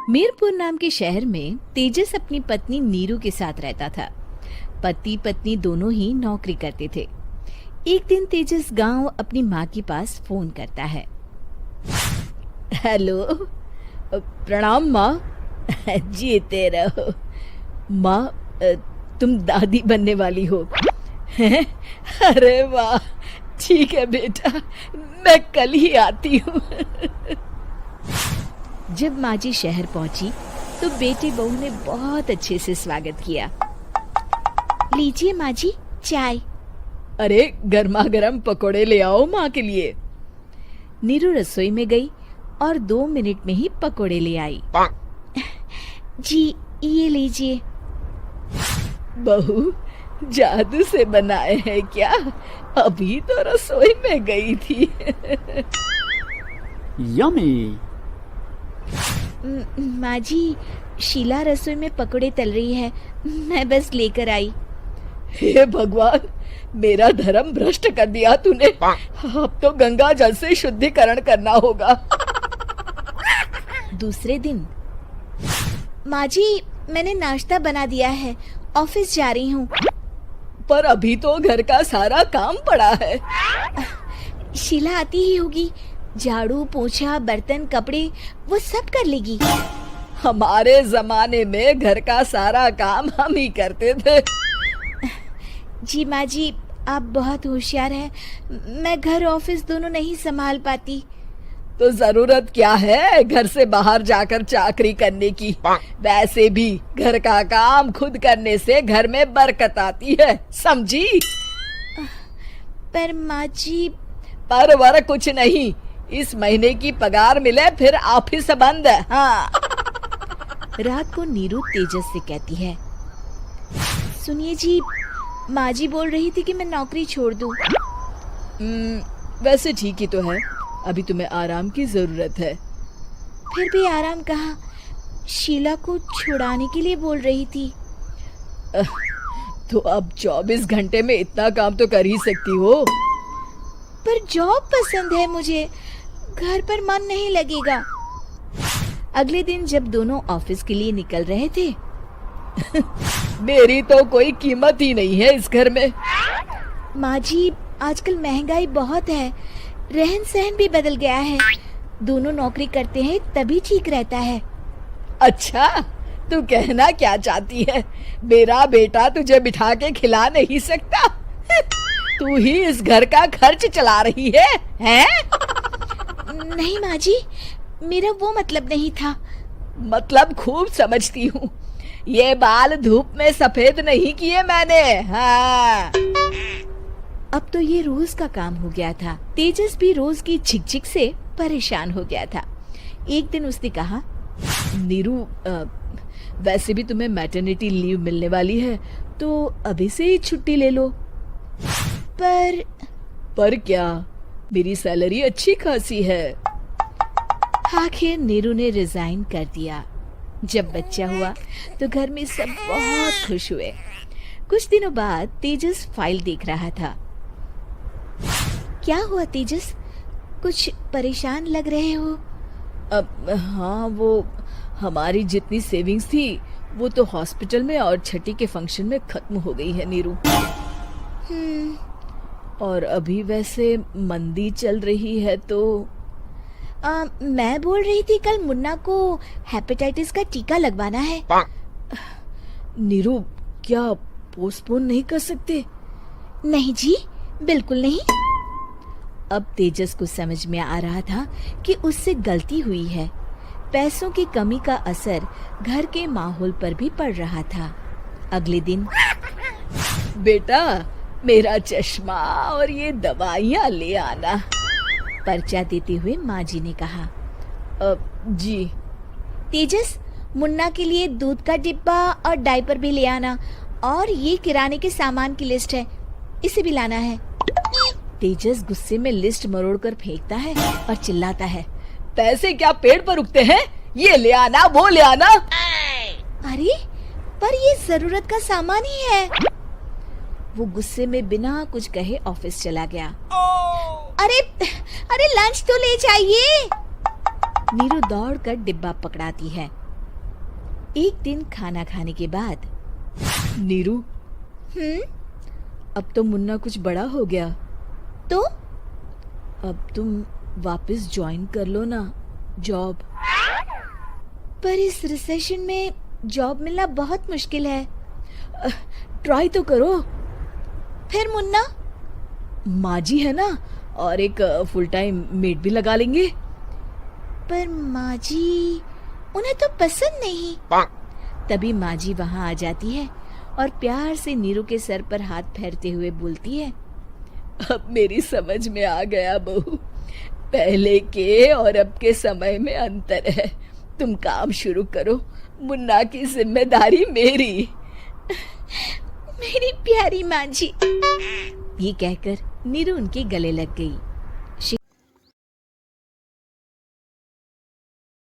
मीरपुर नाम के शहर में तेजस अपनी पत्नी नीरू के साथ रहता था। पति पत्नी दोनों ही नौकरी करते थे। एक दिन तेजस गांव अपनी माँ के पास फोन करता है। हेलो, प्रणाम माँ। जीते रहो माँ, तुम दादी बनने वाली हो। अरे वाह, ठीक है बेटा, मैं कल ही आती हूँ। जब माँ जी शहर पहुंची तो बेटे बहू ने बहुत अच्छे से स्वागत किया। लीजिए माँ जी, चाय। अरे गर्मा गर्म पकोड़े ले आओ माँ के लिए। नीरू रसोई में गई और 2 मिनट में ही पकोड़े ले आई। जी ये लीजिए। बहू जादू से बनाए हैं क्या? अभी तो रसोई में गई थी। यम्मी। माँ जी, शीला रसोई में पकोड़े तल रही है, मैं बस लेकर आई। हे भगवान, मेरा धर्म भ्रष्ट कर दिया तूने। अब तो गंगा जल से शुद्धिकरण करना होगा। दूसरे दिन, माँ जी मैंने नाश्ता बना दिया है, ऑफिस जा रही हूँ। पर अभी तो घर का सारा काम पड़ा है। शीला आती ही होगी, झाड़ू पोछा बर्तन कपड़े वो सब कर लेगी। हमारे जमाने में घर का सारा काम हम ही करते थे। जी माँ जी, आप बहुत होशियार हैं, मैं घर ऑफिस दोनों नहीं संभाल पाती। तो जरूरत क्या है घर से बाहर जाकर चाकरी करने की? वैसे भी घर का काम खुद करने से घर में बरकत आती है, समझी? पर माँ जी। पर वर कुछ नहीं, इस महीने की पगार मिले फिर ऑफिस बंद। हाँ। रात को नीरू तेजस से कहती है, सुनिए जी, माँ जी बोल रही थी कि मैं नौकरी छोड़ दूं। वैसे ठीक ही तो है, अभी तुम्हें आराम की जरूरत है। फिर भी आराम कहाँ, शीला को छुड़ाने के लिए बोल रही थी। तो अब 24 घंटे में इतना काम तो कर ही सकती हो। पर जॉब पसंद है मुझे, घर पर मन नहीं लगेगा। अगले दिन जब दोनों ऑफिस के लिए निकल रहे थे, मेरी तो कोई कीमत ही नहीं है इस घर में। माँ जी, आजकल महंगाई बहुत है, रहन सहन भी बदल गया है, दोनों नौकरी करते हैं तभी ठीक रहता है। अच्छा, तू कहना क्या चाहती है? मेरा बेटा तुझे बिठा के खिला नहीं सकता? तू ही इस घर का खर्च चला रही है, हैं? नहीं माँ जी, मेरा वो मतलब नहीं था। मतलब खूब समझती हूँ, ये बाल धूप में सफेद नहीं किए मैंने। हाँ। अब तो ये रोज का काम हो गया था। तेजस भी रोज की झिकझिक से परेशान हो गया था। एक दिन उसने कहा, नीरू, वैसे भी तुम्हें मैटरनिटी लीव मिलने वाली है, तो अभी से ही छुट्टी ले लो। पर क्या, मेरी सैलरी अच्छी खासी है। आखिर नीरू ने रिजाइन कर दिया। जब बच्चा हुआ तो घर में सब बहुत खुश हुए। कुछ दिनों बाद तेजस फाइल देख रहा था। क्या हुआ तेजस, कुछ परेशान लग रहे हो? हाँ, वो हमारी जितनी सेविंग्स थी वो तो हॉस्पिटल में और छठी के फंक्शन में खत्म हो गई है नीरू। और अभी वैसे मंदी चल रही है तो मैं बोल रही थी कल मुन्ना को हेपेटाइटिस का टीका लगवाना है। नीरू, क्या पोस्टपोन नहीं कर सकते? नहीं जी, बिल्कुल नहीं। अब तेजस को समझ में आ रहा था कि उससे गलती हुई है। पैसों की कमी का असर घर के माहौल पर भी पड़ रहा था। अगले दिन, बेटा मेरा चश्मा और ये दवाइयाँ ले आना, पर्चा देते हुए माँ जी ने कहा। जी। तेजस, मुन्ना के लिए दूध का डिब्बा और डायपर भी ले आना, और ये किराने के सामान की लिस्ट है, इसे भी लाना है। तेजस गुस्से में लिस्ट मरोड़कर फेंकता है और चिल्लाता है, पैसे क्या पेड़ पर उगते हैं? ये ले आना, वो ले आना। अरे पर ये जरूरत का सामान ही है। वो गुस्से में बिना कुछ कहे ऑफिस चला गया। अरे लंच तो ले जाइए। नीरू दौड़कर डिब्बा पकड़ाती है एक दिन खाना खाने के बाद, नीरू, अब तो मुन्ना कुछ बड़ा हो गया, तो अब तुम वापस ज्वाइन कर लो ना जॉब। पर इस रिसेशन में जॉब मिलना बहुत मुश्किल है। ट्राई तो करो। फिर मुन्ना? माँ जी है ना, और एक फुल टाइम मेड भी लगा लेंगे। पर माँ जी, उन्हें तो पसंद नहीं। तभी माँ जी वहाँ आ जाती है और प्यार से नीरू के सर पर हाथ फेरते हुए बोलती है, अब मेरी समझ में आ गया बहू, पहले के और अब के समय में अंतर है। तुम काम शुरू करो, मुन्ना की जिम्मेदारी मेरी। मेरी प्यारी माँ जी, ये कहकर नीरू उनके गले लग गई।